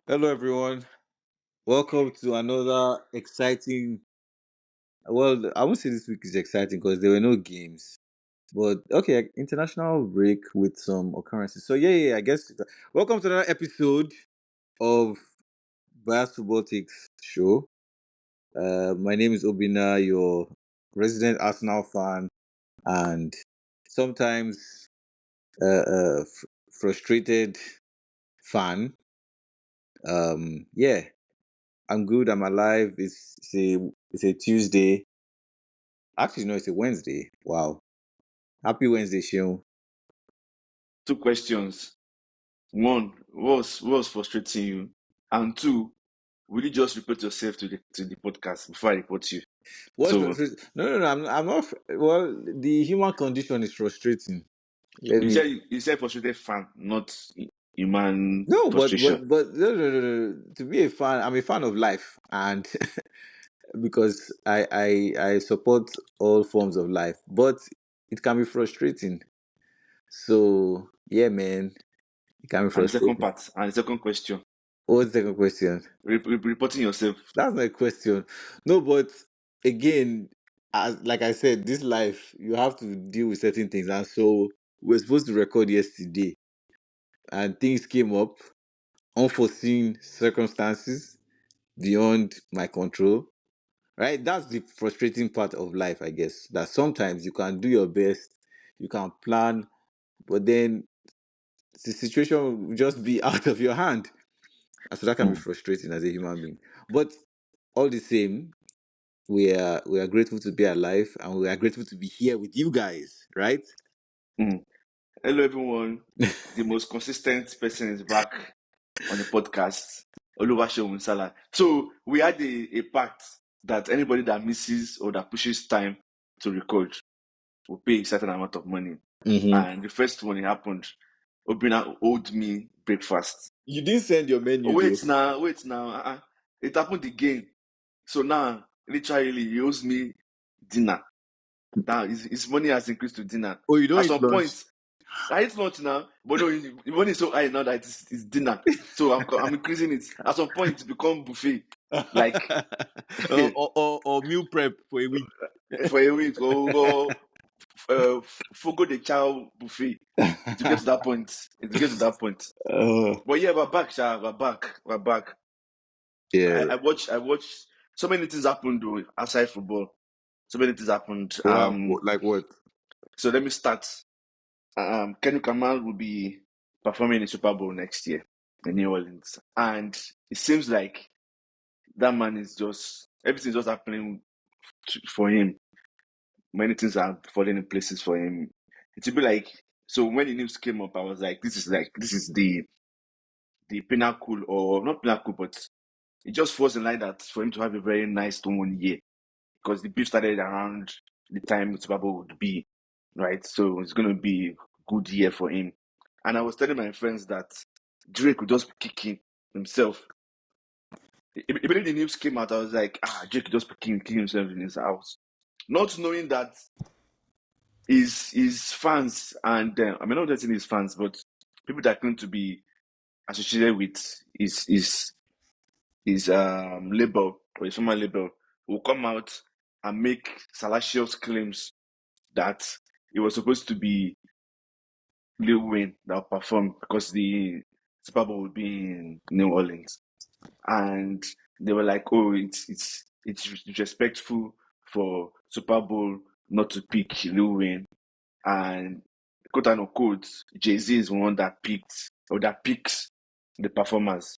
Hello, everyone. Welcome to another exciting. Well, I won't say this week is exciting because there were no games, but okay, international break with some occurrences. So yeah. I guess welcome to another episode of Bias Football Takes Show. My name is Obina, your resident Arsenal fan, and sometimes frustrated fan. Yeah, I'm good. I'm alive. It's a Tuesday. Actually, no, it's a Wednesday. Wow. Happy Wednesday, Shion. Two questions. One, what was frustrating you? And two, will you just report yourself to the podcast before I report you? What's So no. I'm not. Well, the human condition is frustrating. you, Let you me. said you said frustrated fan, not human No, frustration. no. To be a fan, I'm a fan of life, and because I support all forms of life, but it can be frustrating. So yeah, man, it can be And the second frustrating. part, and the second question, What's the second question? reporting yourself. That's my question. No, but again, as like I said, this life you have to deal with certain things, and so we're supposed to record yesterday, and things came up, unforeseen circumstances beyond my control. Right? That's the frustrating part of life, I guess. That sometimes you can do your best, you can plan, but then the situation will just be out of your hand. And so that can be Mm, frustrating as a human being. But all the same, we are grateful to be alive and we are grateful to be here with you guys, right? mm. Hello everyone. The most consistent person is back on the podcast, Oluwaseun Winsala. So we had a pact that anybody that misses or that pushes time to record will pay a certain amount of money. Mm-hmm. And the first one it happened, Obina owed me breakfast. You didn't send your Oh, menu though. wait now. It happened again. So now, literally, he owes me dinner. Now his money has increased to dinner. Oh, you don't At eat some lunch. point, I eat lunch now, but no, the money is so high now that it's dinner. So I'm increasing it. At some point, it become buffet, like or meal prep for a week. for a week or Fogo de Chao buffet. It will get to that point. It will get to that point. uh, But yeah, we're back, Sha. We're back. We're back. yeah. I watched so many things happened though, outside football. So many things happened. Wow. Like what? So let me start. Kenny Kamal will be performing in the Super Bowl next year in New Orleans. And it seems like that man is just everything's just happening for him. Many things are falling in places for him. It will be like so when the news came up, I was like, this is the pinnacle, or not pinnacle, but it just falls in line that for him to have a very nice 1 year because the beef started around the time the Super Bowl would be, right? So it's going to be a good year for him. And I was telling my friends that Drake would just be kicking himself. Even the news came out, I was like, Drake would just be kicking himself in his house. Not knowing that his fans, and I mean, not just his fans, but people that are going to be associated with his label or his former label will come out and make salacious claims that it was supposed to be Lil Wayne that would perform because the Super Bowl would be in New Orleans, and they were like, "Oh, it's disrespectful for Super Bowl not to pick Lil Wayne," and quote unquote, Jay-Z is one that picked or that picks the performers,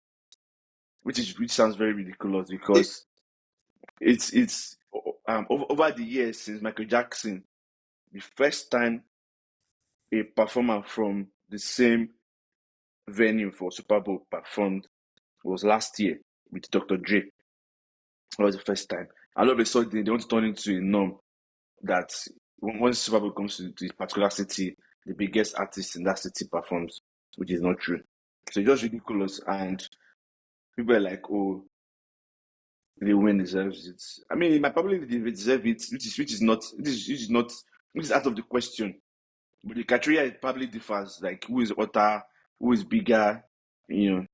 which sounds very ridiculous It, because it's over the years since Michael Jackson, the first time a performer from the same venue for Super Bowl performed was last year with Dr. Dre. That was the first time. All of a sudden, they want to turn into a norm that once Super Bowl comes to this particular city, the biggest artist in that city performs, which is not true. So it's just ridiculous. And people are like, oh, the win deserves it. I mean, he might probably deserve it, which is out of the question. But the criteria probably differs, like who is hotter, who is bigger, you know.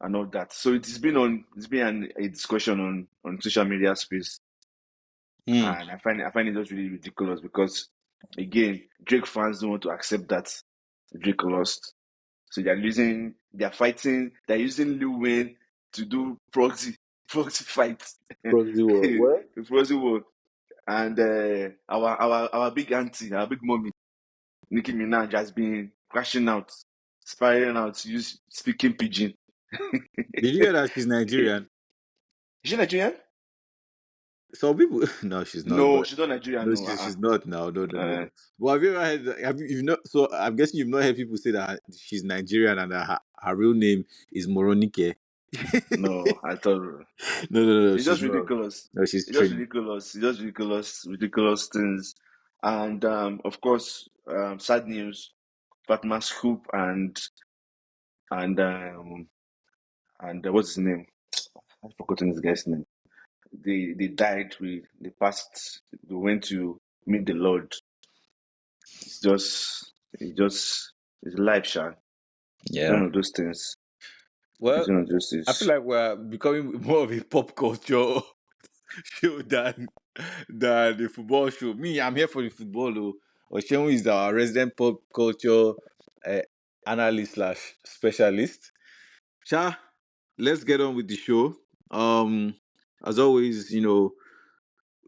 and all that. So it's been a discussion on social media space, Hmm. and I find it just really ridiculous because again, Drake fans don't want to accept that Drake lost. So they're fighting, they're using Lil Wayne to do proxy fights, Proxy war. What? proxy war, and our big auntie, our big mommy, Nicki Minaj has been crashing out, spiraling out, speaking pidgin. Did you hear that she's Nigerian? Is she Nigerian? Some people, no, she's not. No, But she's not Nigerian. no, No, she's not now. No, no, no, uh, no. Well, have you ever heard? You've not? So I'm guessing you've not heard people say that she's Nigerian and that her real name is Moronike. no, I thought No, no, no, it's she's just not. ridiculous. No, she's It's just Trini. ridiculous. It's just ridiculous things. And of course, sad news. Fatman Scoop and what's his name? I've forgotten this guy's name. They died. They passed. They went to meet the Lord. It's just it's life, Sha. It's one Yeah. of those things. Well, It's one of those I feel things. like we're becoming more of a pop culture show than the football show. Me, I'm here for the football. Though. Osheun is our resident pop culture uh, analyst slash specialist. Sha, let's get on with the show. As always,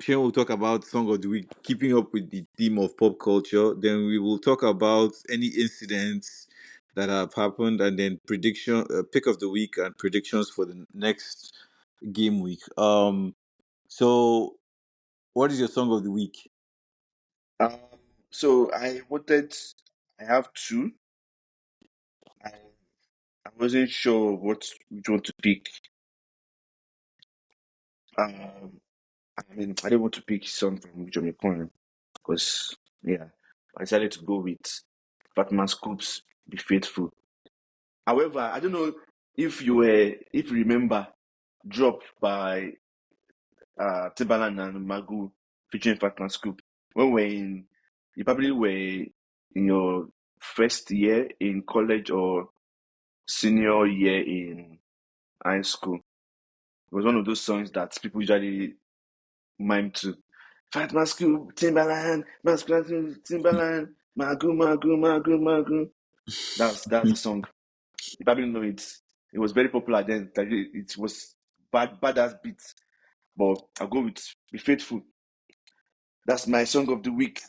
Shane will talk about song of the week, keeping up with the theme of pop culture. Then we will talk about any incidents that have happened, and then pick of the week, and predictions for the next game week. So what is your song of the week? Um, so I have two. I, I wasn't sure which one to pick. Um, I mean, I didn't want to pick some from Jamaican because, yeah, I decided to go with Fatman Scoop's Be Faithful. However, I don't know if you remember, dropped by Timbaland and Magu featuring Fatman Scoop. When you probably were in your first year in college or senior year in high school. It was one of those songs that people usually mime to. Fatman Scoop, Timbaland, Masculine Timbaland, Magu, Magu, Magu, Magu. That's the song. You probably know it. It was very popular then. Like it was bad as beats. But I'll go with Be Faithful. That's my song of the week.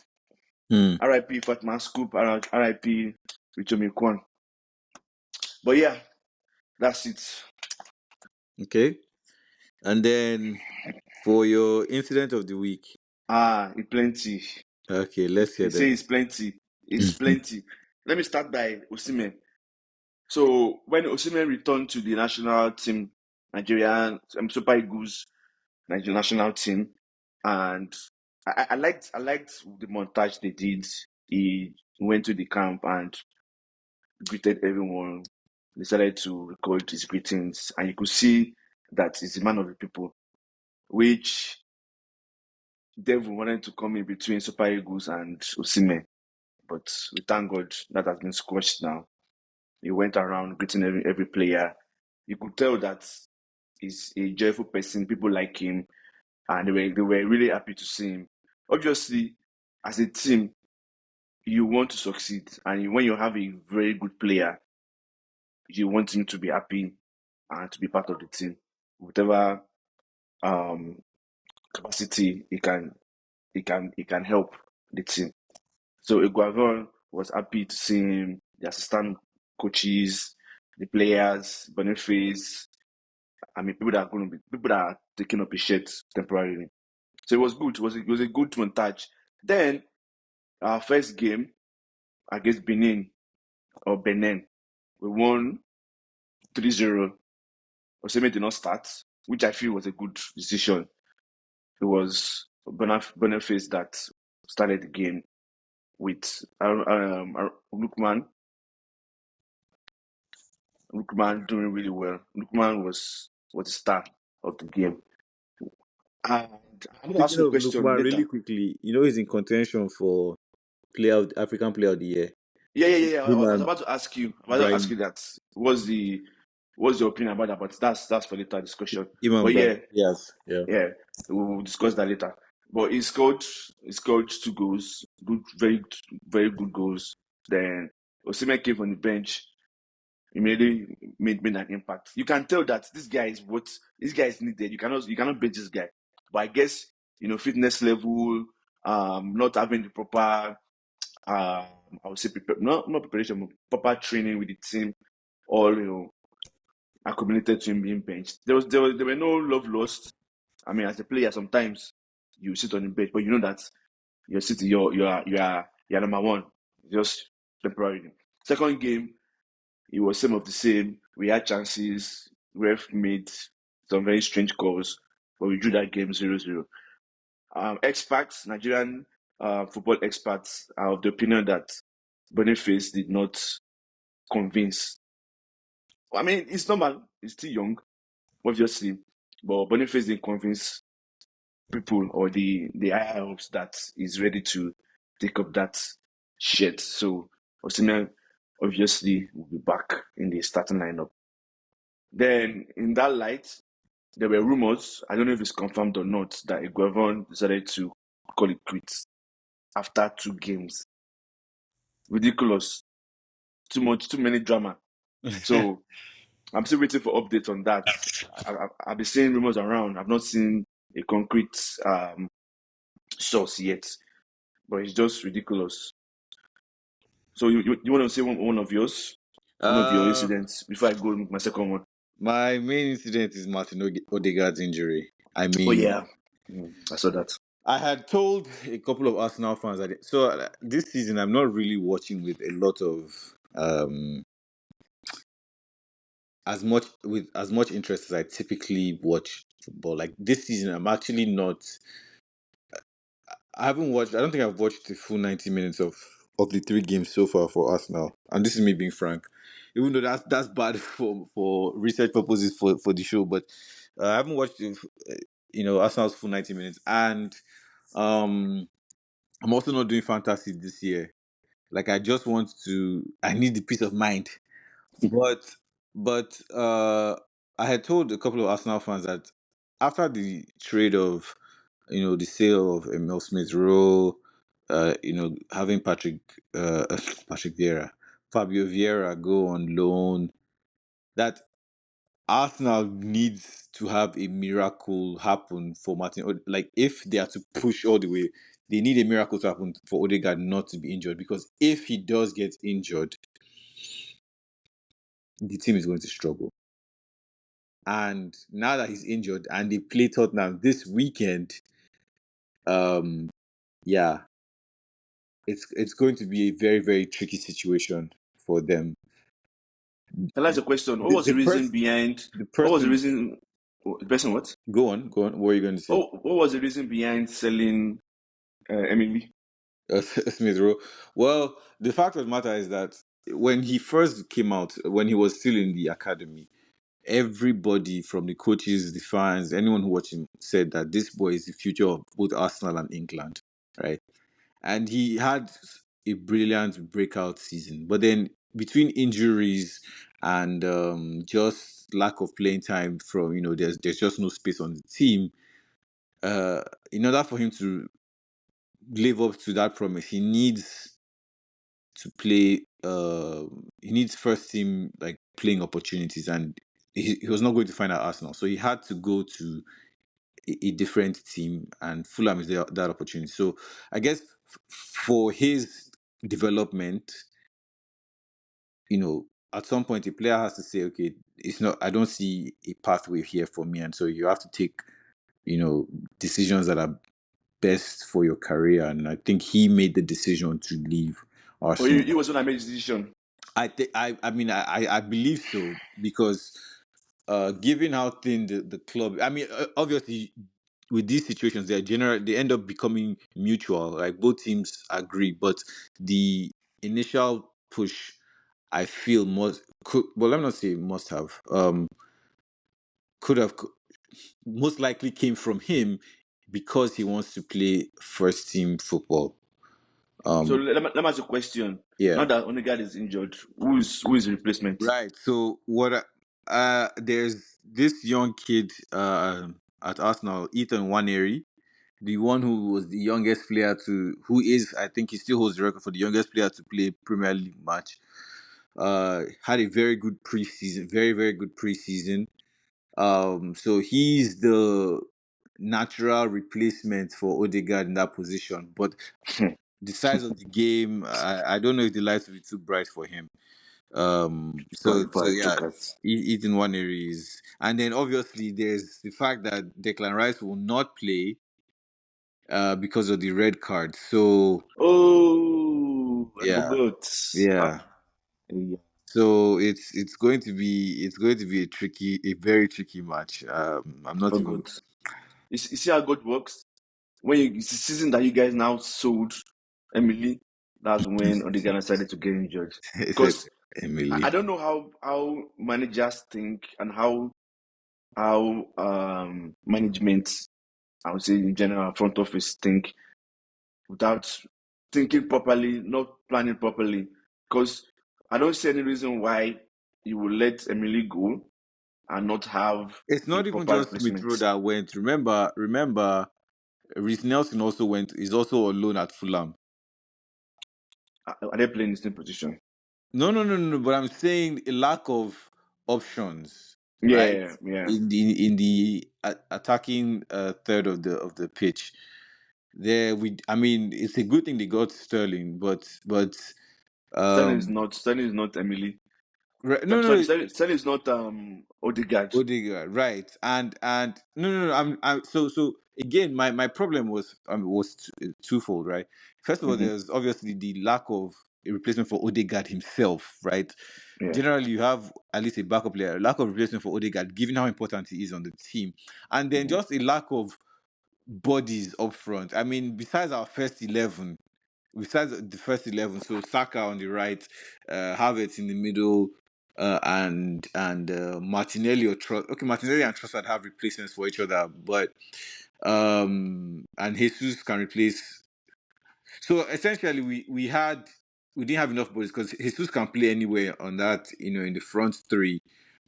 Hmm. R.I.P. Fatman Scoop, R.I.P. Richard Kwan. But yeah, that's it. Okay, and then for your incident of the week. It plenty. Okay, let's hear They say them. it's plenty. It's plenty. Let me start by Osimhen. So when Osimhen returned to the national team, Nigerian Super Eagles national team, and I liked the montage they did. He went to the camp and greeted everyone, decided to record his greetings, and you could see that he's a man of the people, which Devil wanted to come in between Super Eagles and Osimhen, but we thank God that has been squashed now. He went around greeting every player. You could tell that he's a joyful person. People like him, and they were really happy to see him. Obviously, as a team, you want to succeed, and when you have a very good player, you want him to be happy and to be part of the team, whatever um, capacity he can help the team. So Iguavon was happy to see him, the assistant coaches, the players, Boniface. I mean, people that are taking up his shirt temporarily. So it was good. It was a good montage. Then our first game against Benin, we won 3-0. Oseme did not start, which I feel was a good decision. It was Boniface that started the game with Lukman doing really well. Lukman was the star of the game. And I'm going to ask Speaking you a of question Lukman, really later. quickly, he's in contention for African Player of the Year. Yeah, yeah, yeah, yeah. Him I was and about to ask you. I was about to ask Brian. you that. What's the What's your opinion about that? But that's for later discussion. Even But Ben, yeah, yes, yeah. yeah, we'll discuss that later. But he scored 2 goals, good, very very good goals. Then Osimhen came from the bench, immediately made an impact. You can tell that this guy is needed. You cannot bench this guy. But I guess fitness level, not having the proper I would say not preparation, but proper training with the team, all accumulated to him being benched. There were no love lost. I mean, as a player, sometimes you sit on the bench, but you know that you're sitting, you're number one, just temporarily. Second game, it was some of the same. We had chances. Ref made some very strange calls, but we drew that game 0-0. Experts, Nigerian football experts, are of the opinion that Boniface did not convince. I mean, it's normal. He's still young, obviously, but Boniface didn't convince people or the higher ups that he's ready to take up that shit. So Osimhen obviously will be back in the starting lineup. Then in that light, there were rumors. I don't know if it's confirmed or not that Iguavan decided to call it quits after 2 games. Ridiculous. Too much, too many drama. So I'm still waiting for updates on that. I've been seeing rumors around. I've not seen a concrete source yet, but it's just ridiculous. So you want to say one of your Uh, incidents before I go with my second one? my main incident is Martin Odegaard's injury. I Oh mean, yeah, I saw that. I had told a couple of Arsenal fans that this season I'm not really watching with a lot of as much interest as I typically watch football. Like this season, I'm actually not. I haven't watched. I don't think I've watched the full 90 minutes of the 3 games so far for Arsenal. And this is me being frank, even though that's bad for research purposes for the show. But I haven't watched Arsenal's full 90 minutes, and um, I'm also not doing fantasy this year. Like I need the peace of mind. But I had told a couple of Arsenal fans that after the trade of the sale of Emil Smith Rowe, having Patrick Vieira, Fabio Vieira go on loan, that Arsenal needs to have a miracle happen for Martin. Like if they are to push all the way, they need a miracle to happen for Odegaard not to be injured, because if he does get injured, the team is going to struggle. And now that he's injured and they play Tottenham this weekend, um, yeah, it's going to be a very, very tricky situation for them. Can I ask a question? What The, was the the reason person, behind? the What was the person, reason? The person what? go on. What are you going to say? Oh, what was the reason behind selling Emily? Smith Rowe. Well, the fact of the matter is that when he first came out, when he was still in the academy, everybody from the coaches, the fans, anyone who watched him said that this boy is the future of both Arsenal and England, right? And he had a brilliant breakout season. But then between injuries and just lack of playing time from there's just no space on the team. Uh, in order for him to live up to that promise, he needs to play. He needs first team like playing opportunities, and he was not going to find at Arsenal, so he had to go to a different team, and Fulham is that opportunity. So I guess for his development, at some point a player has to say, okay, it's not. I don't see a pathway here for me, and so you have to take decisions that are best for your career. And I think he made the decision to leave Or Arsenal. he was when I made the decision. I mean I believe so, because given how thin the club, I mean, obviously with these situations they end up becoming mutual, like both teams agree, but the initial push, I feel, let me not say must have, could have, most likely came from him, because he wants to play first team football. So um let me ask you a question. Now yeah, that Odegaard is injured, who is the replacement? right. So what? there's this young kid at Arsenal, Ethan Waneri, the one who was the youngest player to, who is, I think he still holds the record for the youngest player to play Premier League match. Had a very good preseason, very, very good preseason. So he's the natural replacement for Odegaard in that position. But the size of the game, I don't know if the lights will be too bright for him. So Before I yeah, took it. Ethan one areas, and then obviously there's the fact that Declan Rice will not play because of the red card. So Oh, I yeah, forgot. yeah. Yeah, So it's going to be a very tricky match. I'm not for even. God. You see how God works? When it's the season that you guys now sold Emily, that's when Odegaard decided to get injured. I said Because I Emily. don't know how managers think and how management, I would say in general, front office think without thinking properly, not planning properly. Because I don't see any reason why you will let Emily go and not have It's a not even proper just Smith Rowe replacement. that went. Remember, Reece Nelson also went. Is also on loan at Fulham. Are they playing the same position? No, no, no, no, no. But I'm saying a lack of options, right? Yeah, yeah. In the attacking third of the pitch. I mean, it's a good thing they got Sterling, but um, Sterling is not Emily. no, no, Sorry, no. Sterling is not Odegaard. Odegaard, right? And no, no, no. So again, my problem was twofold, right? First of all, Hmm. there's obviously the lack of a replacement for Odegaard himself, right? Yeah. Generally, you have at least a backup player, a lack of replacement for Odegaard, given how important he is on the team, and then Hmm. just a lack of bodies up front. I mean, besides the first 11, so Saka on the right, Havertz in the middle, and Martinelli or Martinelli and Trossard have replacements for each other, but and Jesus can replace. So essentially, we didn't have enough bodies because Jesus can play anywhere on that, in the front three,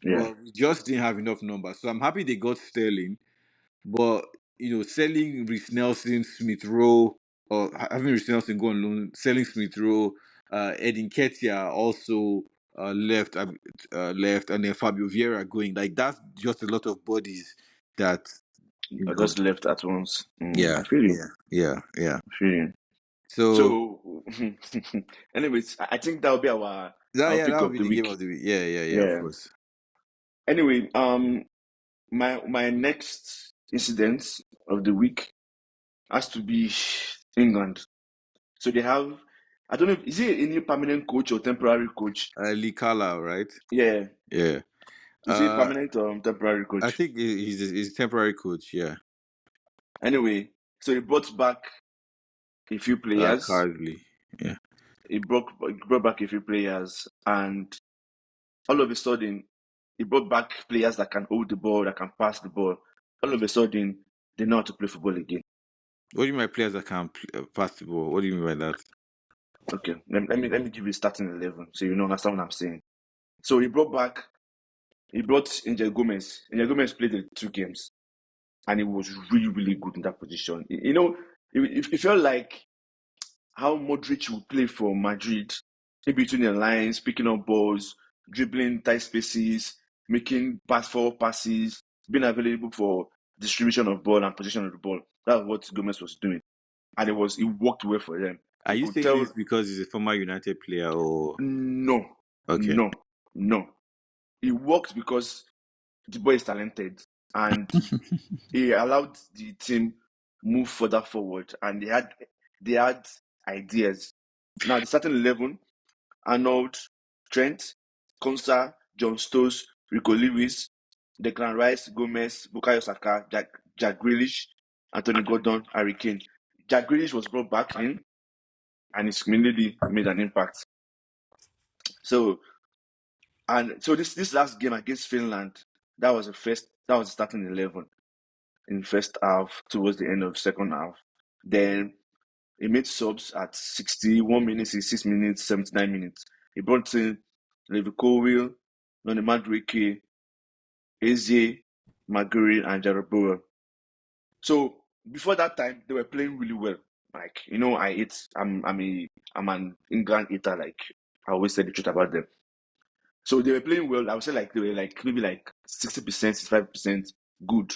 Yeah. but we just didn't have enough numbers. So I'm happy they got Sterling, but selling Reece Nelson, Smith Rowe, or having Reece Nelson go on loan, selling Smith Rowe, Edin Ketia also left, and then Fabio Vieira going. Like that's just a lot of bodies that you I know. just left at once. I Yeah, feel you. yeah, yeah, yeah. I feel you. So So, anyways, I think that'll be our that pick would of be the the game week. of the week. Yeah, yeah, yeah. Of Yeah. course. Anyway, my next incident of the week has to be England. So they have, I don't know, is he a new permanent coach or temporary coach? Lee Carlisle, right? Yeah. Yeah. Is he a Uh, permanent or temporary I coach? think he's a temporary coach. Yeah. Anyway, so he brought back a few players. Currently. Yeah. He brought back a few players, and all of a sudden, he brought back players that can hold the ball, that can pass the ball. All of a sudden, they know how to play football again. What do you mean by players that can pass the ball? What do you mean by that? Okay, let me give you starting 11 so you know understand what I'm saying. So he brought Angel Gomez. Angel Gomez played the 2 games, and he was really, really good in that position. It felt like how Modric would play for Madrid, in between the lines, picking up balls, dribbling tight spaces, making forward passes, being available for distribution of ball and position of the ball. That's what Gomez was doing, and it worked well for them. Are You you could saying tell. this because he's a former United player or No, okay? no, no. It worked because the boy is talented, and he allowed the team move further forward, and they had ideas. Now the starting 11: Arnold, Trent, Konsa, John Stones, Rico Lewis, Declan Rice, Gomez, Bukayo Saka, Jack Grealish, Anthony Gordon, Harry Kane. Jack Grealish was brought back in, and he's immediately made an impact. So this last game against Finland, that was the starting 11 in first half towards the end of second half. Then he made subs at 61 minutes, 66 minutes, 79 minutes. He brought in Levi Colwill, Noni Madueke, Eze, Maguri, and Jeroboam. So before that time, they were playing really well. Like, I'm an England eater. Like, I always say the truth about them. So they were playing well. I would say like they were like maybe like 60%, 65% good.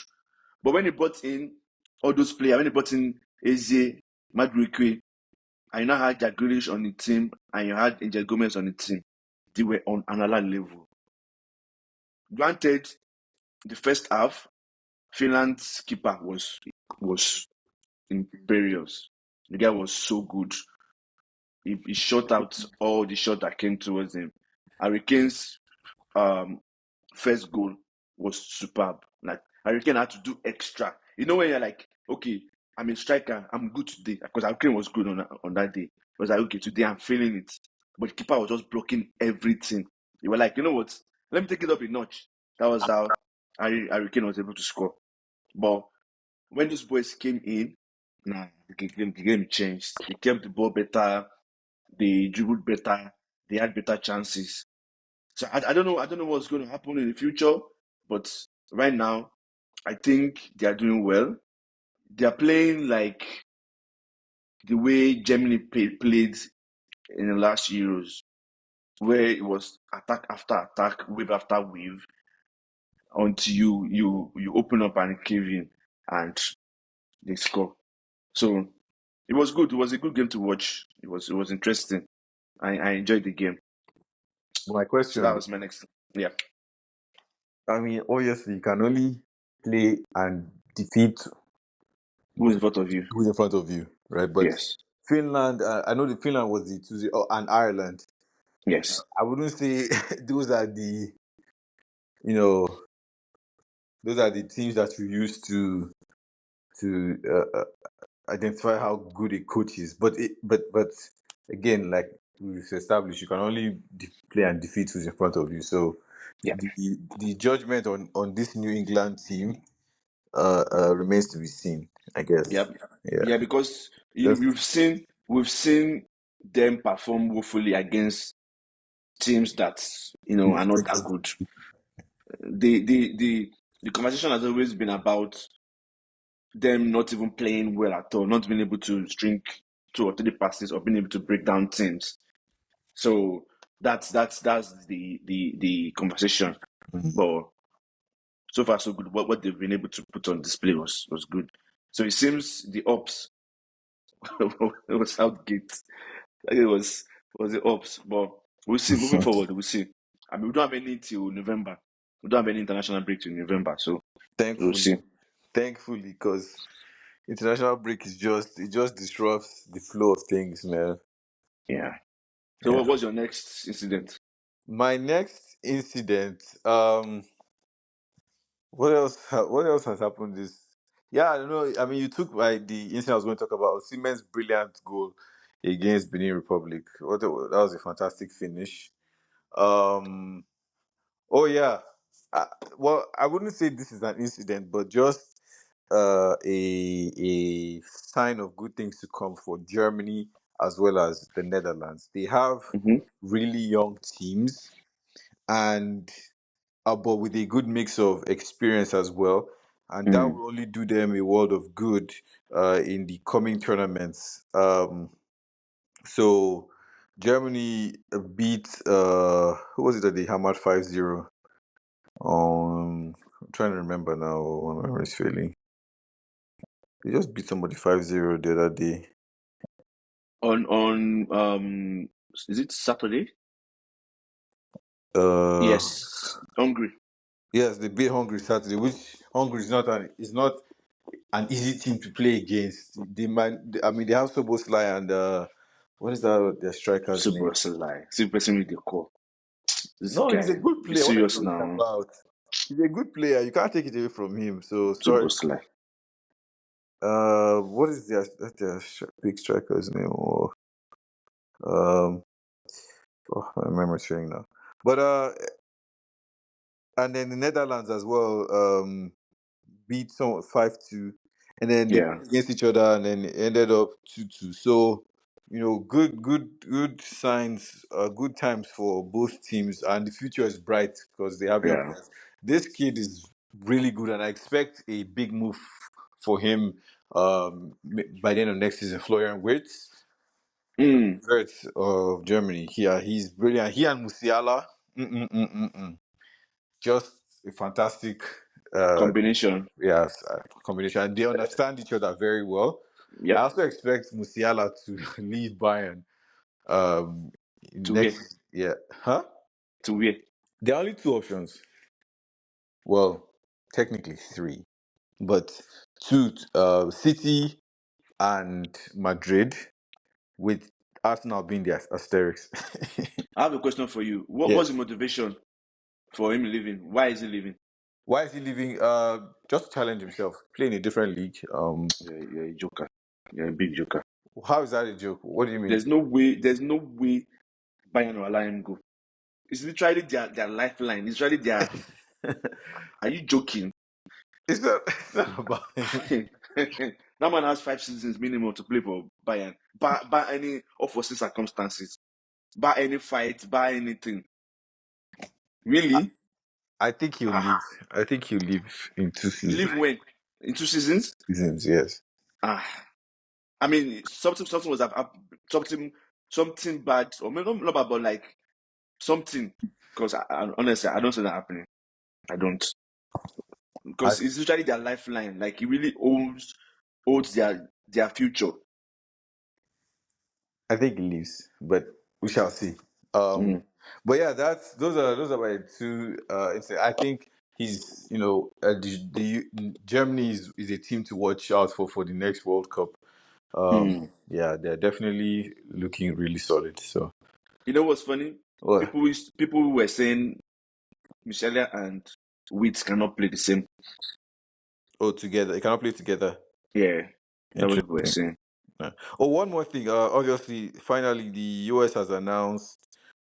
But when they brought in all those players, when they brought in Eze, Madueke, and you now had Jack Grealish on the team, and you had Angel Gomez on the team, they were on another level. Granted, the first half, Finland's keeper was imperious. The guy was so good. He shot out all the shots that came towards him. Hurricanes um first goal was superb. Like Hurricane had to do extra. You know when you're like, okay, I'm a striker, I'm good today because Hurricane was good on that day. It was like, okay, today I'm feeling it, but the keeper was just blocking everything. You were like, you know what? Let me take it up a notch. That was how Hurricane was able to score. But when those boys came in, nah, the game changed. They kept the ball better. They dribbled better. They had better chances. So I don't know what's going to happen in the future, but right now, I think they are doing well. They are playing like the way Germany played in the last Euros, where it was attack after attack, wave after wave, until you open up and cave in, and they score. So it was good. It was a good game to watch. It was interesting. I enjoyed the game. My So that question, was my next. Yeah. I mean, obviously, you can only play and defeat Who's in front of you? who's in front of you, right? But Yes. Finland, I know the Finland was the 2-0, and Ireland. Yes. I wouldn't say those are the, you know, those are the teams that you use to identify how good a coach is. But again, like we've established, you can only play and defeat who's in front of you. So Yeah. the judgment on this New England team remains to be seen, I guess. Yep. Yeah, Yeah, because just we've seen them perform woefully against teams that are not that good. The conversation has always been about them not even playing well at all, not being able to string 2 or 3 passes or being able to break down teams. So that's the conversation. But so far so good. What they've been able to put on display was good. So it seems the ops it was Southgate. Like it was the ops, but we'll see. Moving forward, we'll see. I mean, we don't have any till November. We don't have any international break till November, so we'll thankfully, see. because international break is just disrupts the flow of things, man. Yeah. So Yeah. what was your next incident? My next incident, what else has happened this? Yeah, I don't know. I mean, you took the incident I was going to talk about. Siemens' brilliant goal against Benin Republic. That was a fantastic finish. Um, oh yeah. Uh, well, I wouldn't say this is an incident, but just a sign of good things to come for Germany as well as the Netherlands. They have Mm-hmm. really young teams, and but with a good mix of experience as well, and that Mm. will only do them a world of good in the coming tournaments. So Germany beat who was it that they hammered 5-0? I'm trying to remember now. My memory's failing. They just beat somebody 5-0 the other day. On is it Saturday? Uh, Yes, Hungary. yes, they beat Hungary Saturday, which Hungary is not an easy team to play against. They might, I mean, they have Soboslai and what is that their striker's name? Super lie. Super with the call. This No, he's a guy. good Be player. What are you serious talking now. about? He's a good player. You can't take it away from him. So sorry. Super lie. What is their big striker's name? Um, I remember saying now. But and then the Netherlands as well. Beat some 5-2, and then they Yeah. played against each other, and then it ended up 2-2. So good signs, good times for both teams, and the future is bright because they have young Yeah. players. this kid is really good, and I expect a big move for him by the end of next season. Florian Wirtz, Mm, Wirtz of Germany. He's brilliant. He and Musiala, just a fantastic, uh, combination. yes, combination. And they understand each other very well. I Yep. also expect Musiala to leave Bayern um, To where? next. Yeah, huh? To where? There are only two options. Well, technically three, but two: City and Madrid, with Arsenal being the asterisk. I have a question for you. What's the Yes. motivation for him leaving? Why is he leaving? Why is he leaving? Just to challenge himself, play in a different league. You're a joker. You're a big joker. How is that a joke? What do you mean? There's no way. There's no way Bayern will allow him go. It's literally their lifeline. It's literally their. Are you joking? It's not about him. That man has 5 seasons minimum to play for Bayern. By any unforeseen circumstances, by any fight, by anything. Really? I think he'll Ah, leave. I think he'll leave in two leave when? In 2 seasons? seasons. Yes. Ah, I mean, something was something something bad, or maybe not bad, but like something. Because honestly, I don't see that happening. I don't, I because it's literally their lifeline. Like he really owns their future. I think he leaves, but we shall see. Mm, But yeah, that's those are my two. I think he's Germany is a team to watch out for the next World Cup. mm. Yeah, they're definitely looking really solid. So, You know what's funny? well, People were saying Michelia and Wits cannot play the same. oh, together they cannot play together. Yeah, that's what people were Interesting. saying. Yeah. Oh, one more thing. Obviously, finally, the US has announced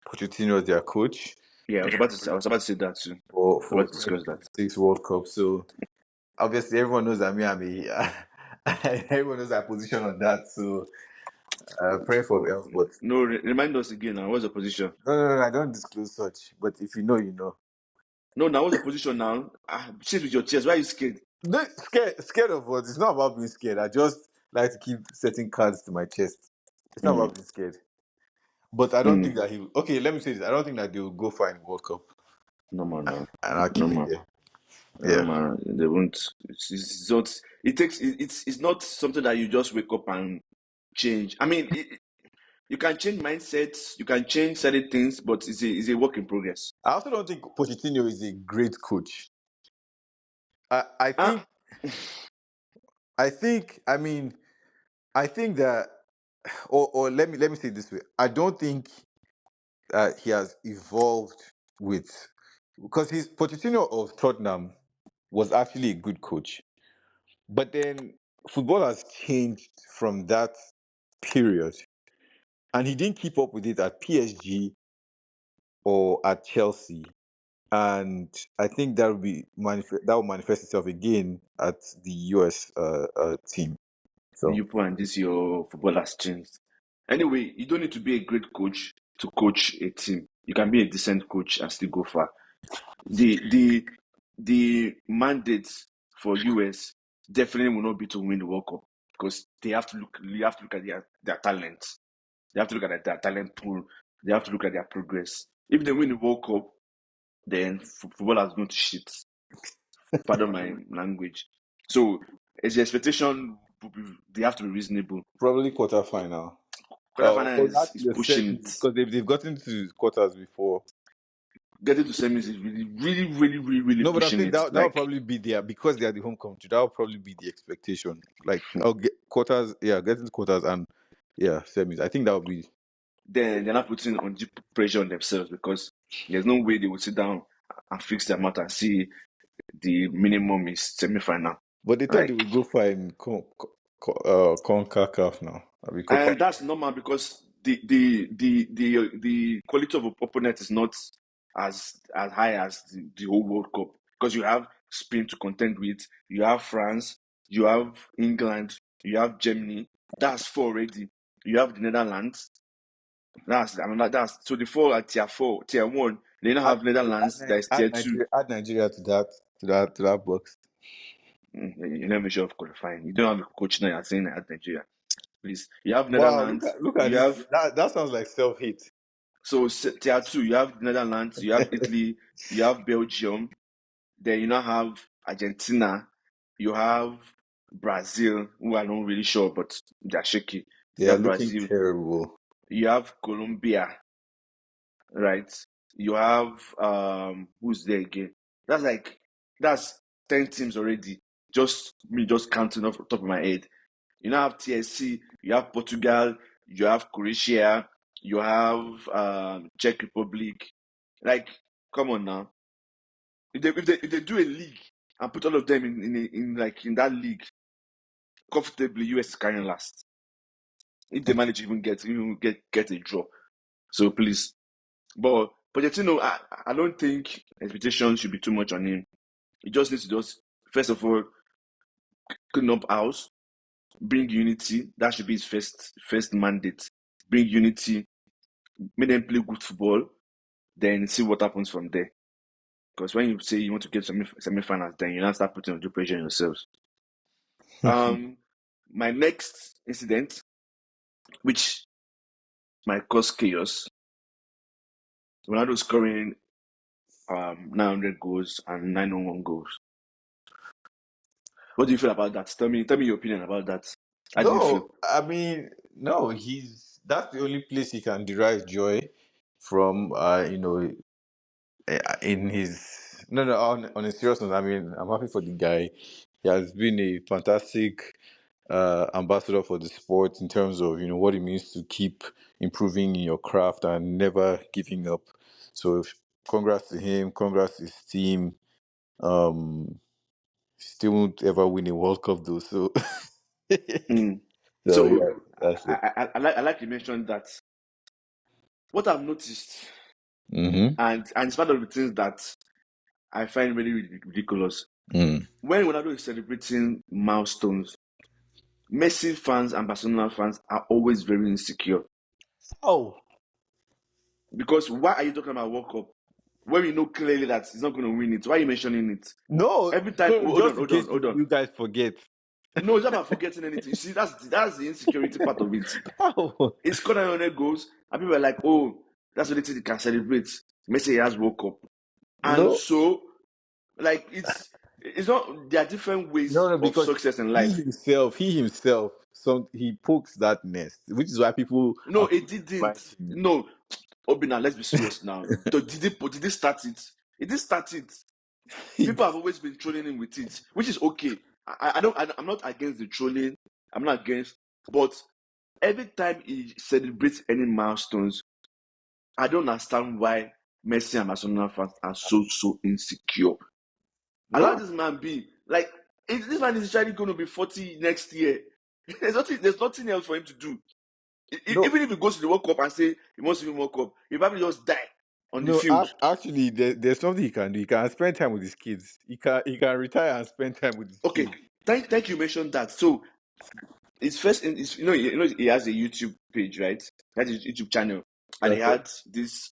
Pochettino as their coach Yeah, I was about to say that too. I was for about to discuss that. 2026 World Cup. So obviously, everyone knows that me, I'm a, everyone knows our position on that. So pray for help. But No, remind us again now. What's the position? no, I don't disclose such. But if you know, you know. No, now what's the position now? Sit with your chest. Why are you scared? No, scared of what? It's not about being scared. I just like to keep setting cards to my chest. It's not Mm, about being scared. But I don't mm. think that he. Okay, let me say this. I don't think that they will go far in World Cup, No man, no, and I'll no keep it man, there. no Yeah. man. They won't. It's not. It takes. It's not something that you just wake up and change. I mean, you can change mindsets. You can change certain things, but it's a work in progress. I also don't think Pochettino is a great coach. I think Ah, I mean I think that or let me say it this way. I don't think he has evolved with because his Pochettino of Tottenham was actually a good coach. But then football has changed from that period. And he didn't keep up with it at PSG or at Chelsea. And I think that will manifest itself again at the US team. So you put and this your football has changed. Anyway, you don't need to be a great coach to coach a team. You can be a decent coach and still go far. The mandate for US definitely will not be to win the World Cup because they have to look. You have to look at their talents. They have to look at their talent pool. They have to look at their progress. If they win the World Cup, then football is going to shit. Pardon my language. So, as the expectation, they have to be reasonable. probably quarterfinal. Quarterfinal Or is actually the pushing semis it. because they've gotten to quarters before. Getting to semis is really, really, really, really, really No, but I'm pushing saying it. that will Like probably be there because they are the home country. That will probably be the expectation. Like I'll get quarters, yeah, getting to quarters and yeah, semis. I think that would be. then they're not putting on deep pressure on themselves because there's no way they would sit down and fix their matter and see the minimum is semi-final. But they thought they Like, would go far in Concacaf now. I mean, Copa. and that's normal because the quality of opponent is not as high as the whole World Cup because you have Spain to contend with, you have France, you have England, you have Germany. That's four already. You have the Netherlands. That's so the four at tier 1. They now Add, have Netherlands that is tier two. Add Nigeria to that box. You're not even sure of qualifying. You don't have a coach now. You're saying at Nigeria. Please, you have Wow, Netherlands. look at You this. have That sounds like self hate. tier two. You have Netherlands. You have Italy. You have Belgium. Then you now have Argentina. You have Brazil, who I'm not really sure, but they're shaky. They You are have looking Brazil. terrible. You have Colombia, right? You have who's there again? That's like that's 10 teams already. Just me just counting off the top of my head. You now have TSC, you have Portugal, you have Croatia, you have Czech Republic. Like, come on now. If they do a league and put all of them in that league comfortably, US is carrying last. If they manage to even get a draw. So please. But Pochettino, I don't think expectations should be too much on him. He just needs to just first of all clean up house, bring unity. That should be his first mandate. Bring unity, make them play good football, then see what happens from there. Because when you say you want to get semi-finals, then you now start putting undue pressure on yourselves. Um, my next incident, which might cause chaos, Ronaldo scoring 900 goals and 901 goals. What do you feel about that? Tell me your opinion about that. How do you feel? No, I mean, no, that's the only place he can derive joy from. In his no, on a serious note, I mean, I'm happy for the guy. He has been a fantastic ambassador for the sport in terms of what it means to keep improving in your craft and never giving up. So, congrats to him, congrats to his team. Um, Still won't ever win a World Cup though. So, Mm. so So yeah, that's it. I like you mentioned that. What I've noticed, Mm-hmm. and it's part of the things that I find really, really ridiculous. Mm. When Ronaldo is celebrating milestones, Messi fans and Barcelona fans are always very insecure. Oh Because why are you talking about World Cup when we know clearly that he's not going to win it? Why are you mentioning it? no, Every time, no! hold on, Just in hold on, case hold on. you guys forget. No, it's not about forgetting anything. You see, that's the insecurity part of it. Oh He scored 900 goals, and people are like, oh, that's what they can celebrate. Messi has World Cup. And no, so, like, it's not, there are different ways no, of because success in he life. himself, he himself, he pokes that nest, which is why people No, are it forced to didn't. remind him. No, Obina, let's be serious now. Did it start it? It didn't start it. People have always been trolling him with it, which is okay. I'm not against the trolling. I'm not against, but every time he celebrates any milestones, I don't understand why Messi and Barcelona fans are so insecure. Allow No, this man be. Like, this man is actually going to be 40 next year. There's nothing else for him to do. no, Even if he goes to the World Cup and say he wants to win World Cup, he probably just die on the no. field. Actually, there's something he can do. He can spend time with his kids. He can retire and spend time with his Okay, kids. thank you mentioned that. So his first, he has a YouTube page, right? He has a YouTube channel, and he Okay. had this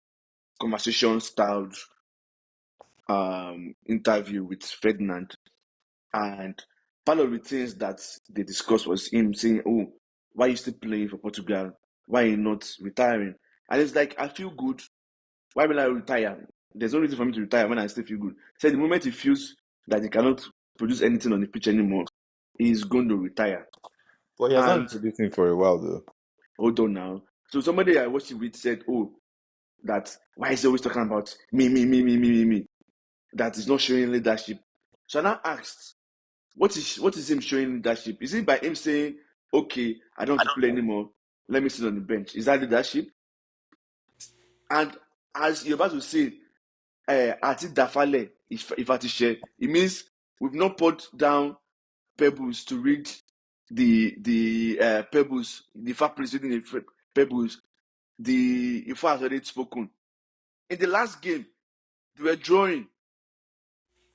conversation styled interview with Ferdinand. And part of the things that they discussed was him saying, oh, why you still playing for Portugal? Why you not retiring? And it's like, I feel good. Why will I retire? There's no reason for me to retire when I still feel good. So the moment he feels that he cannot produce anything on the pitch anymore, he's going to retire. But he has not been And producing for a while though. hold on now. So somebody I watched it with said, oh, that why is he always talking about me, me, me, me, me, me, me? That is not showing leadership. So I now asked, what is him showing leadership? Is it by him saying, okay, I don't want to play anymore, let me sit on the bench? Is that leadership? And as you're about to say, Ati Dafale, if I share, it means we've not put down pebbles to read the pebbles, the fact reading the pebbles, the Ifa has already spoken. In the last game, they were drawing,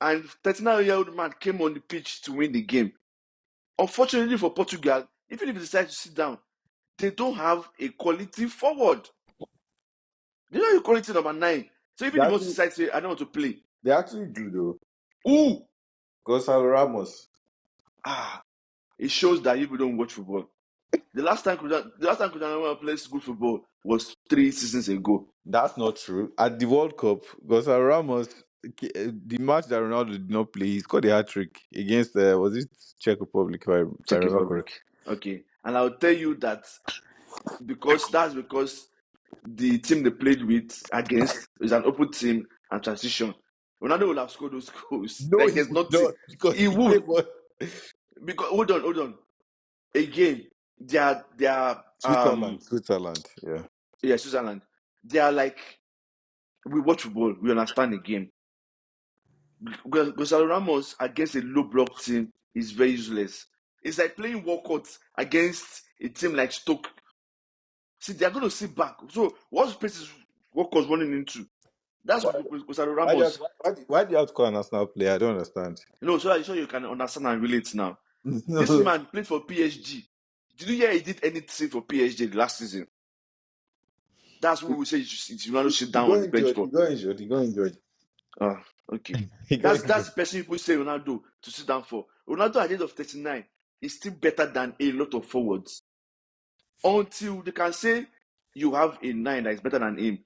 and 39-year-old man came on the pitch to win the game. Unfortunately for Portugal, even if they decide to sit down, they don't have a quality forward. They don't have a quality number 9. So even They if you want to actually, decide, say, I don't want to play. they actually do though. Ooh, Gonzalo Ramos. ah, it shows that you don't watch football. The last time Cristiano plays good football was 3 seasons ago. That's not true. At the World Cup, Gonzalo Ramos, the match that Ronaldo did not play, he scored a hat trick against was it Czech Republic if I Czech remember Republic. correctly. Okay, and I'll tell you that because the team they played with against is an open team and transition. Ronaldo would have scored those goals. No, Like he there's would nothing not because he he played would. for Because hold on. Again, they are Switzerland. Yeah. yeah, Switzerland. They are like, we watch football, we understand the game. Gonzalo Ramos against a low block team is very useless. It's like playing walkouts against a team like Stoke. See, they are going to sit back. So, what space is walkouts running into? That's Why, Gonzalo why, do you have, Ramos. why do you have to call an Arsenal player? I don't understand. So you can understand and relate now. This No, man played for PSG. Did you hear he did anything for PSG last season? That's what we say you want to sit he down on got the bench injured. He for. got injured. He got injured. Ah, okay. He got That's injured. the person people say Ronaldo to sit down for. Ronaldo at the age of 39 is still better than a lot of forwards. Until they can say you have a nine that is better than him,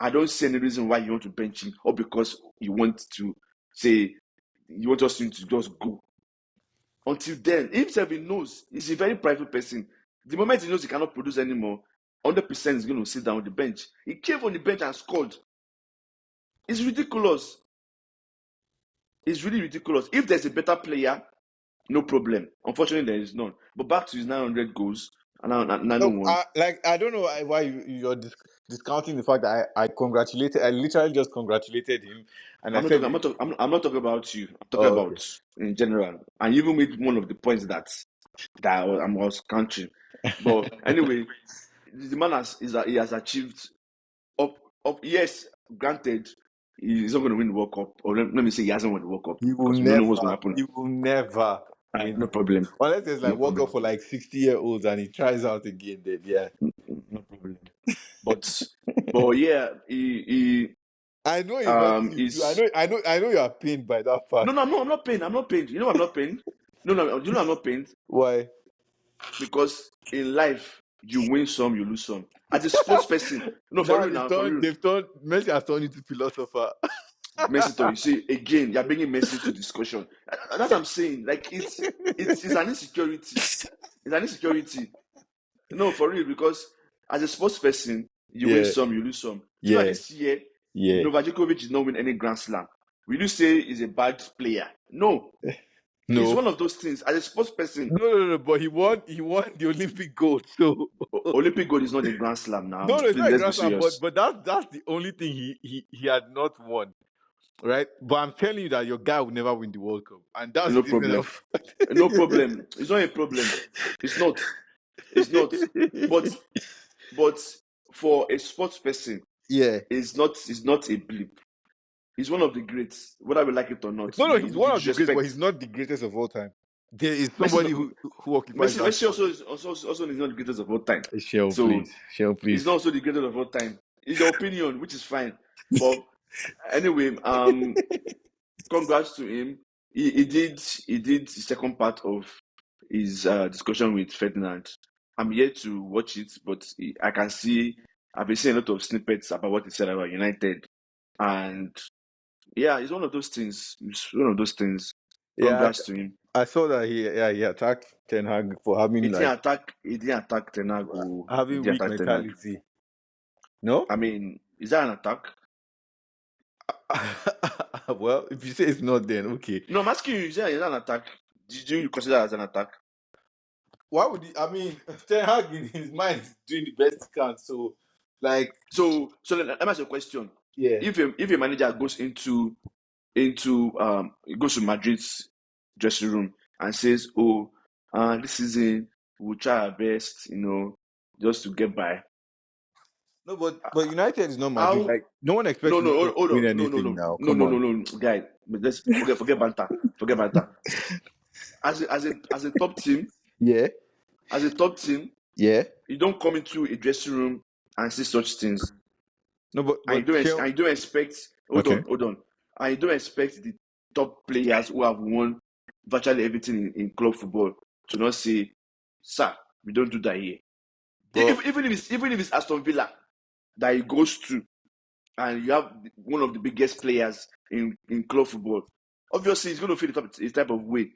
I don't see any reason why you want to bench him or because you want to say you want us to just go. Until then, himself he knows he's a very private person. The moment he knows he cannot produce anymore, 100% is going to sit down on the bench. He came on the bench and scored. It's ridiculous. It's really ridiculous. If there's a better player, no problem. Unfortunately, there is none. But back to his 900 goals and 901. I don't know why you're discounting the fact that I literally just congratulated him, and I I'm not talking. said, I'm not talking about you. I'm talking oh, okay. about in general. And you even made one of the points that I was countering. But anyway, the man he has achieved up up. Yes, granted, he's not going to win the World Cup. Or let me say he hasn't won the World Cup because we don't know what's going to happen. He will never win No the World problem. Cup. Unless there's No like World Cup problem. for like 60-year-olds and he tries out again. Then yeah, No problem. But but yeah, he I know it hurts you too. is I know you are pained by that no, fact. no, I'm not paying. I'm not paying. You know I'm not paying. No, you know I'm not paying Why? because in life you win some, you lose some. As a sports person, no, for Now real now, for real. they've turned Messi has turned into philosopher. Messi, you see again, you're bringing Messi to discussion. That's what I'm saying. Like it's an insecurity. It's an insecurity. No, for real, because as a sports person, you win Yeah, some, you lose some. Do you know yeah, this year, yeah. Novak Djokovic did not win any Grand Slam? Will you say he's a bad player? No, it's No. one of those things. As a sports person, No. But he won the Olympic gold. So Olympic gold is not a Grand Slam now. no, it's Please, not a let's be grand slam, serious. but that's the only thing he had not won. Right? But I'm telling you that your guy will never win the World Cup. And that's No different problem. of No problem. It's not a problem. It's not. It's not. But but for a sports person, Yeah. it's not a blip. He's one of the greats, whether we like it or not. No, he's With the one of the greats, but he's disrespect, not the greatest of all time. There is Messi, somebody who occupies that Messi spot. also is not the greatest of all time. Sean, So please. Sean, he's please. not also the greatest of all time. It's your opinion, which is fine. But anyway, congrats to him. He did the second part of his discussion with Ferdinand. I'm yet to watch it, but I can see I've been seeing a lot of snippets about what he said about United, and yeah, it's one of those things. It's one of those things. Yeah, Congrats to him. I saw that he attacked Ten Hag for having He like didn't attack. He didn't attack Tenag. He having didn't weak attack Tenag. mentality. No? I mean, is that an attack? Well, if you say it's not, then okay. No, I'm asking you. Is that an attack? Did you consider that as an attack? Why would he? I mean, Ten Hag in his mind is doing the best he can. So, like, So let me ask you a question. yeah. If a manager goes to Madrid's dressing room and says, "Oh, this season we'll try our best, just to get by." No, but United is not Madrid. How? Like, no one expects No, no, United to hold win on. No, no, anything no, now. no, Come no, no, on. no, guy. But let's forget banter. Forget banter. As a top team, Yeah, as a top team, yeah. you don't come into a dressing room and say such things. No, I but Shell. don't expect. Okay. Hold on. I don't expect the top players who have won virtually everything in club football to not say, "Sir, we don't do that here." But Even if it's Aston Villa that he goes to, and you have one of the biggest players in club football, obviously he's going to feel his type of way.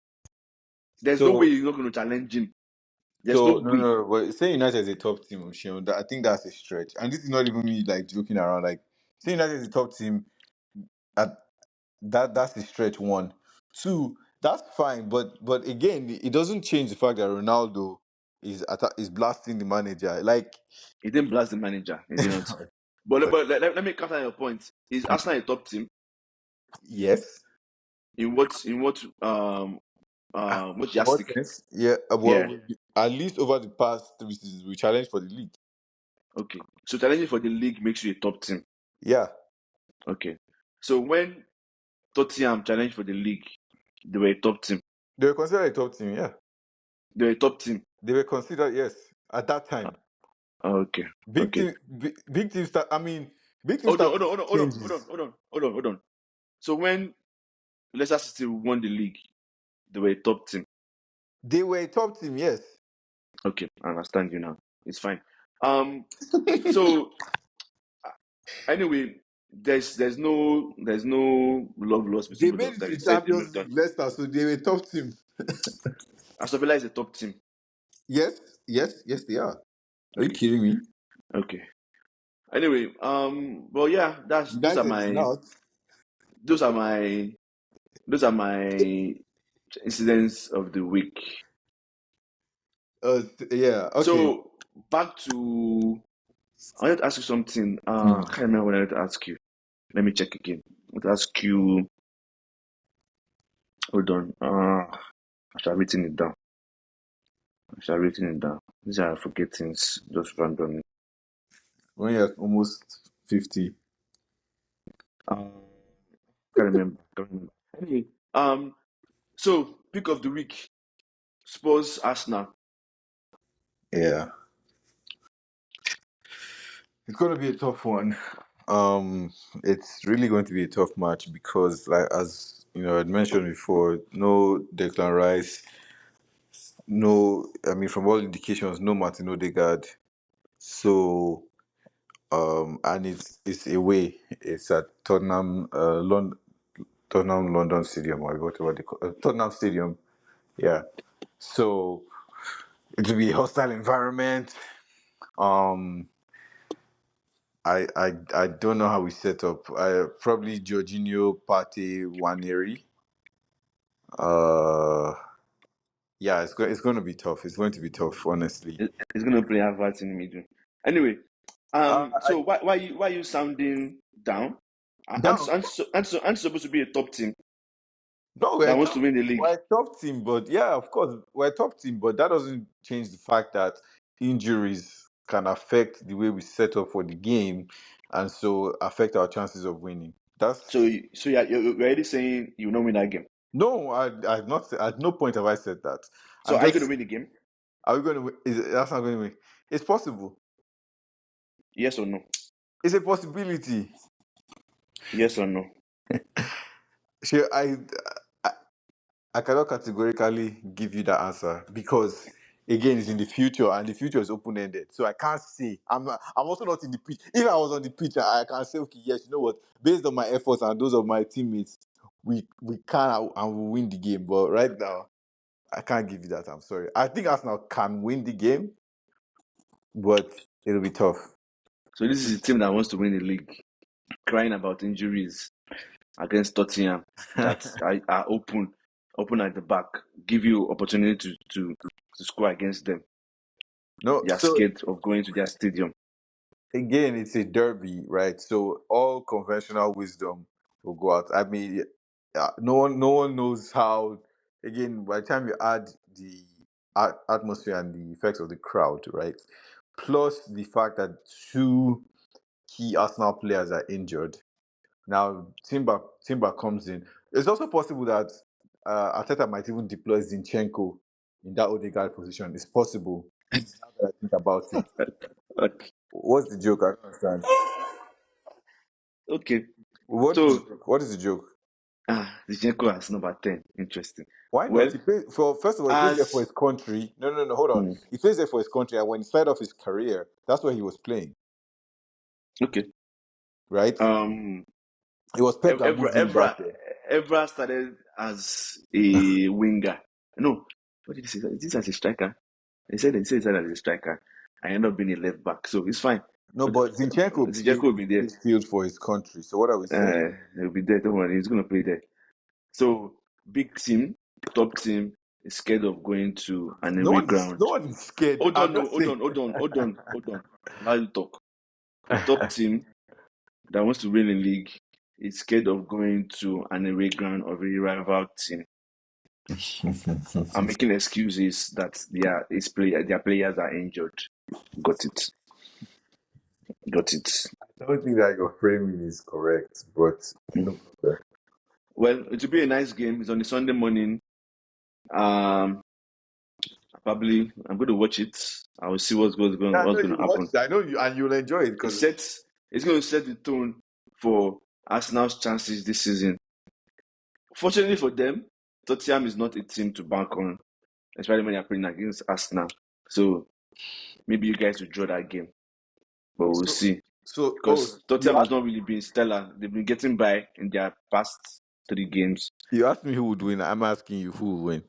There's no way so he's not going to challenge him. There's no so no, way. no, but say United is a top team, Shell. I think that's a stretch. And this is not even me like joking around. Like say United is a top team. At that's a stretch. One, two. That's fine. But again, it doesn't change the fact that Ronaldo is blasting the manager. Like He didn't blast the manager. He didn't. But let me counter your point. Is Arsenal a top team? yes. In what In what yardstick? sense? Yeah. Yeah. At least over the past 3 seasons, we challenged for the league. Okay. So challenging for the league makes you a top team. Yeah. Okay. So when Tottenham challenged for the league, they were a top team. They were considered a top team. Yeah. They were a top team. They were considered, yes, at that time. Okay. Big Okay. team, big team start. I mean, big team start making changes. Hold on. So when Leicester City won the league, they were a top team. They were a top team, yes. Okay, I understand you now. It's fine. Um. So anyway, there's no love lost They between both made of it to them. the You said you Champions have done. League, Leicester, so they were a top team. Aston Villa is a top team. Yes, yes, yes, they are. Are you Okay. kidding me? Okay. Anyway, well, yeah, that's United is not. those are my those are my incidents of the week. Yeah, okay. So back to I wanted to ask you something. I Mm. can't remember what I wanted to ask you. Let me check again. I want to ask you. Hold on. I should have written it down. I should have written it down. These are forget things just randomly. When you're almost 50. Um, can't remember. Can't remember. Anyway, so pick of the week: Spurs, Arsenal. Yeah. It's going to be a tough one. It's really going to be a tough match because, like as you know, I'd mentioned before, no Declan Rice, no. I mean, from all indications, no Martin Odegaard. So, and it's away. It's at Tottenham London Stadium or whatever they call Tottenham Stadium. Yeah. So it will be a hostile environment. Um, I don't know how we set up. Probably Jorginho, Partey, Waneri. Uh, yeah, it's going to be tough. It's going to be tough, honestly. He's going to play Havertz in the middle. Anyway, I so why you sounding down? down. Aren't supposed to be a top team No, that wants to win the league. we're a top team, but yeah, of course, we're a top team, but that doesn't change the fact that injuries can affect the way we set up for the game, and so affect our chances of winning. So That's yeah, you're already saying you will not win that game. no, I've not. At no point have I said that. So I'm are you going to just. win the game? Are we going to win? That's not going to win. It's possible. Yes or no? It's a possibility. Yes or no? Sure, I I cannot categorically give you that answer because again, it's in the future and the future is open ended. So I can't say. I'm also not in the pitch. If I was on the pitch, I can say, okay, yes, you know what? Based on my efforts and those of my teammates, we can and we win the game. But right now, I can't give you that. I'm sorry. I think Arsenal can win the game, but it'll be tough. So this is a team that wants to win the league, crying about injuries against Tottenham that are open at the back, give you opportunity to score against them. No, They are so scared of going to their stadium. again, it's a derby, right? So all conventional wisdom will go out. I mean, no one knows how. Again, by the time you add the atmosphere and the effects of the crowd, right? Plus the fact that two key Arsenal players are injured. Now, Timber comes in. It's also possible that Arteta might even deploy Zinchenko in that Odegaard position. It's possible. Now that I think about it. Okay. What's the joke? I don't understand. Okay. What is the So joke? What is the joke? Zinchenko as number 10. Interesting. Why not? Well, He plays for first of all, he plays there for as his country. No, no, no, hold on. mm, He plays there for his country, and when he started off his career, that's where he was playing, okay. right? Um It was Pep that Evra moved him back Evra there. Evra started as a winger. No, what did he say? Is this as a striker? He said that as a striker. I ended up being a left back, so it's fine. No, But but Zinchenko Zinchenko will be there. plays field for his country. So what are we saying? He'll be there. Don't worry, he's gonna play there. So big team, top team is scared of going to an No away one is no ground. one is scared. Hold I'm on, no, not hold saying. on, hold on, hold on, hold on. Allow you talk. A top team that wants to win the league is scared of going to an away ground of a rival team. I'm making excuses that their players are injured. Got it. Got it. I don't think that your framing is correct, but no problem. Well, it will be a nice game. It's on a Sunday morning. Um, Probably I'm going to watch it. I will see Yeah, I know what's going you to watch happen. it. I know you, and you'll enjoy it It because sets. It's going to set the tone for Arsenal's chances this season. Fortunately for them, Tottenham is not a team to bank on, especially when you're playing against Arsenal. So maybe you guys will draw that game, but we'll so see. oh, Because Tottenham has not really been stellar. They've been getting by in their past 3 games. you asked me who would win. I'm asking you who will win.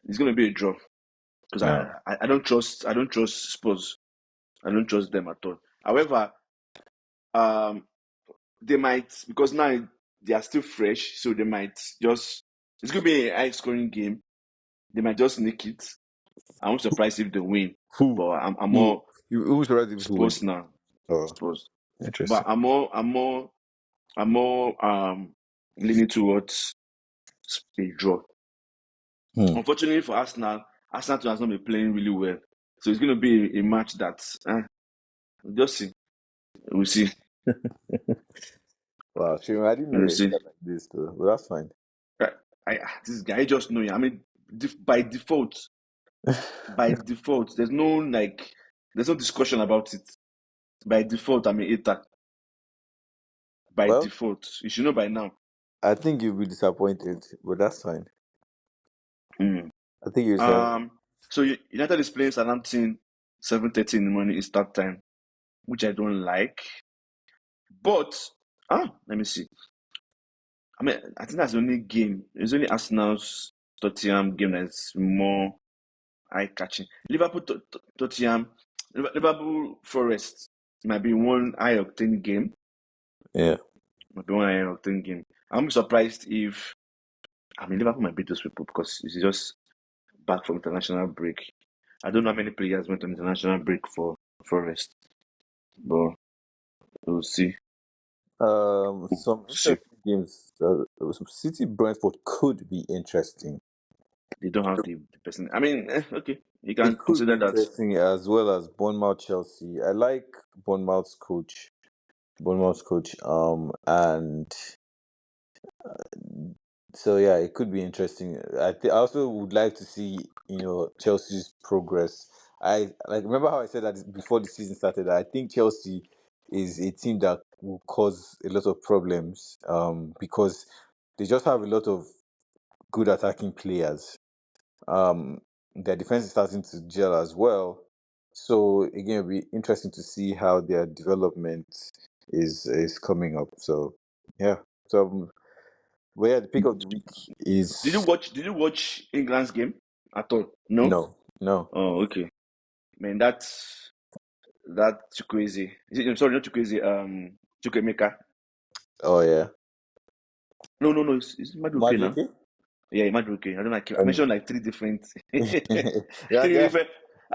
It's going to be a draw because No. I don't trust Spurs. I don't trust them at all. However, um, they might, because now they are still fresh, so they might just. It's going to be a high scoring game. They might just nick it. I'm surprised if they win, Who? but I'm Who? more Who's ready who win? Spurs now. Oh, Spurs, but interesting. I'm more leaning towards a draw. Hmm. Unfortunately for Arsenal, Arsenal too has not been playing really well, so it's going to be a match that we'll just see. We'll see. Wow, Shima, I didn't know We'll you see. got like this though. But that's fine. I, this guy I just know. I mean, by default, there's no discussion about it. By default, I'm a hater. By Well, default, you should know by now. I think you'll be disappointed, but that's fine. Mm. I think you're sad. Um. So United is playing Southampton 7:30 in the morning is start time, which I don't like. But let me see. I mean, I think that's the only game. It's only Arsenal's Tottenham game that's more eye-catching. Liverpool Tottenham, Liverpool Forest might be one high-octane game. Yeah. Might be one high-octane game. I'm surprised if Liverpool might beat those people because it's just back from international break. I don't know how many players went on international break for Forest, but we'll see. Some See. interesting games. Some City Brentford could be interesting. They don't have the person. Okay, you It can could be consider that. interesting as well as Bournemouth Chelsea. I like Bournemouth's coach. Bournemouth's coach. And so yeah, it could be interesting. I also would like to see Chelsea's progress. I like remember how I said that before the season started. I think Chelsea is a team that will cause a lot of problems. Because they just have a lot of good attacking players. Um, their defense is starting to gel as well. So again, it'll be interesting to see how their development is coming up. So yeah. So but yeah, the pick of the week is Did you watch England's game at all? No. no, no. Oh, okay. Man, that's crazy. I'm sorry, not too crazy. Chukwemeka. Oh yeah, No, no, no. It's Maduke now. Madueke. Yeah, Maduke. I don't like. I And mentioned like three different, yeah, three different,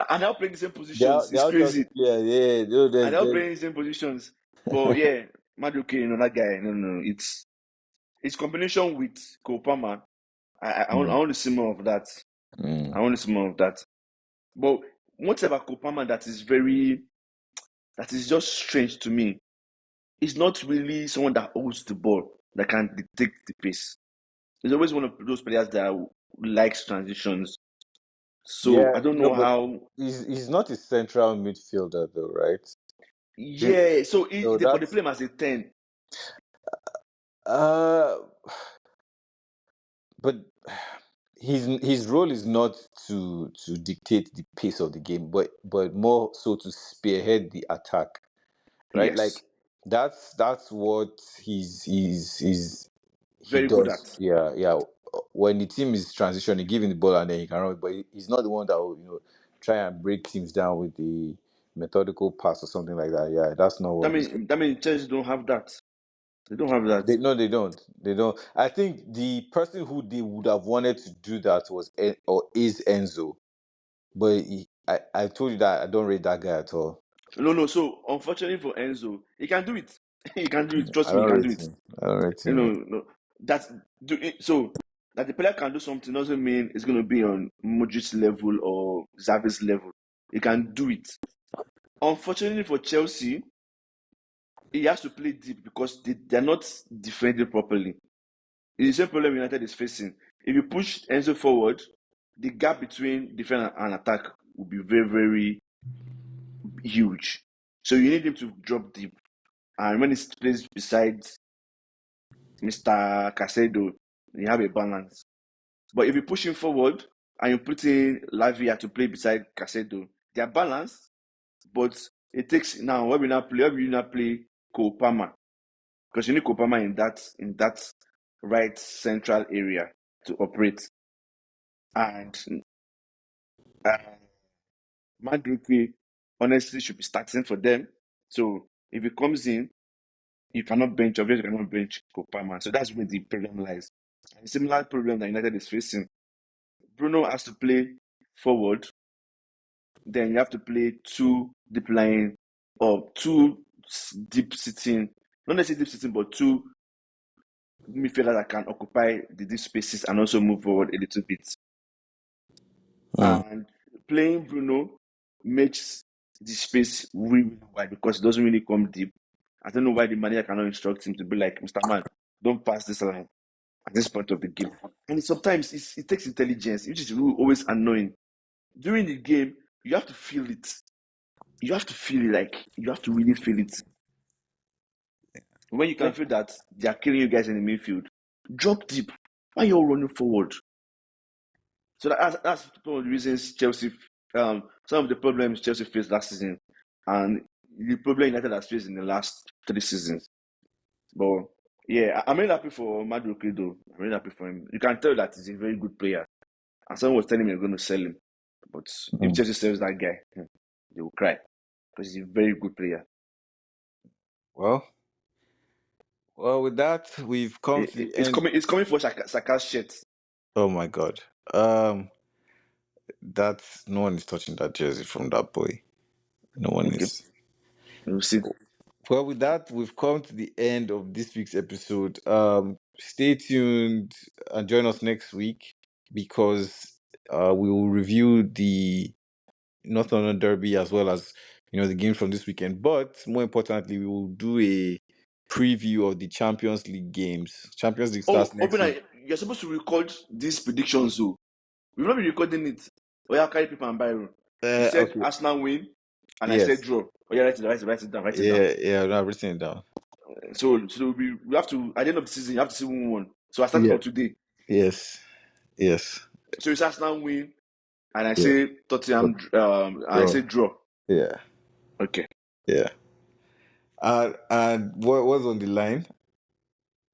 and they're all playing the same positions. they It's are Chelsea crazy, players. Yeah, no, and they're all playing the same positions. But yeah, Maduke, that guy. No, no, it's combination with Kopama. I Mm, want to see more of that. mm. I want to see more of that. But one thing about Kopama that is just strange to me. He's not really someone that holds the ball, that can dictate the pace. He's always one of those players that likes transitions. So Yeah, I don't no, know but how. he's not a central midfielder though, right? They- Yeah, so So but they that's play him as a 10. Uh, but his role is not to dictate the pace of the game, but more so to spearhead the attack, right? Like Yes, that's what he very good does. at. Yeah, yeah. When the team is transitioning, give him the ball and then he can run, but he's not the one that will try and break teams down with the methodical pass or something like that. Yeah, that's not what he's. That means Chelsea don't have that. They don't have that. They no, they don't. They don't. I think the person who they would have wanted to do that was or is Enzo, but I told you that I don't rate that guy at all. No, no. So unfortunately for Enzo, he can do it. He can do it. Trust I me, he don't can do rate it. him. I don't rate You him. know, no. That's do it. So that the player can do something doesn't mean it's going to be on Modric's level or Xavi's level. He can do it. Unfortunately for Chelsea, he has to play deep because they're not defending properly. It's the same problem United is facing. If you push Enzo forward, the gap between defense and attack will be very, very huge. So you need him to drop deep. And when he plays beside Mr. Casedo, you have a balance. But if you push him forward and you put in Lavia to play beside Casedo, they are balanced, but it takes now when we now play Cole Palmer. Because you need Cole Palmer in that right central area to operate. And uh, Madueke honestly should be starting for them. So if he comes in, obviously you cannot bench Kopama. So that's where the problem lies. And a similar problem that United is facing. Bruno has to play forward, then you have to play two deep line or two deep sitting, not necessarily deep sitting, but two midfielders that can occupy the deep spaces and also move forward a little bit. Hmm. And playing Bruno makes the space really, really wide because it doesn't really come deep. I don't know why the manager cannot instruct him to be like, Mr. Man, don't pass this line at this point of the game. And sometimes it takes intelligence, which is really always annoying. During the game, you have to feel it. You have to feel it, like, you have to really feel it. When you can Like, feel that they are killing you guys in the midfield, drop deep. Why are you all running forward? So that's one of the reasons some of the problems Chelsea faced last season, and the problem United has faced in the last 3 seasons. But yeah, I'm really happy for Madueke though. I'm really happy for him. You can tell that he's a very good player. And someone was telling me they're going to sell him, but if hmm. Chelsea sells that guy, they will cry because he's a very good player. Well, with that we've come to the It's end. coming for Saka's shirt. Oh my God. Um, that's no one is touching that jersey from that boy. No one Okay, is. we'll see. Well, with that, we've come to the end of this week's episode. Stay tuned and join us next week because we will review the North London Derby as well as the games from this weekend. But more importantly, we will do a preview of the Champions League games. Champions League starts Oh, next week. open! You're supposed to record these predictions, though. We've not been recording it. Oh yeah, carry paper and biro. You said Okay. Arsenal win, and I said Yes. draw. Oh yeah, write it down, write it down. Yeah. Yeah. No, I've written it down. So we have to, at the end of the season, you have to see who won. So I started Yeah. from today. Yes. Yes. So it's Arsenal win, and I Yeah. say Tottenham. I Draw. say draw. Yeah. Okay. Yeah. And what was on the line?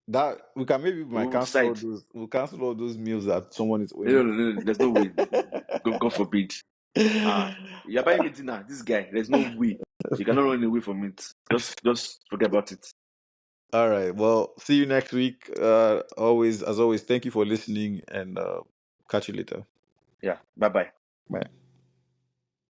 That we can maybe might We'll cancel all decide. those. We'll cancel all those meals that someone is No, owing no, no, no, there's no way. God forbid. You're buying me dinner. This guy, there's no way. You cannot run away from it. Just forget about it. All right. Well, see you next week. Always, as always, thank you for listening and catch you later. Yeah. Bye bye. Bye.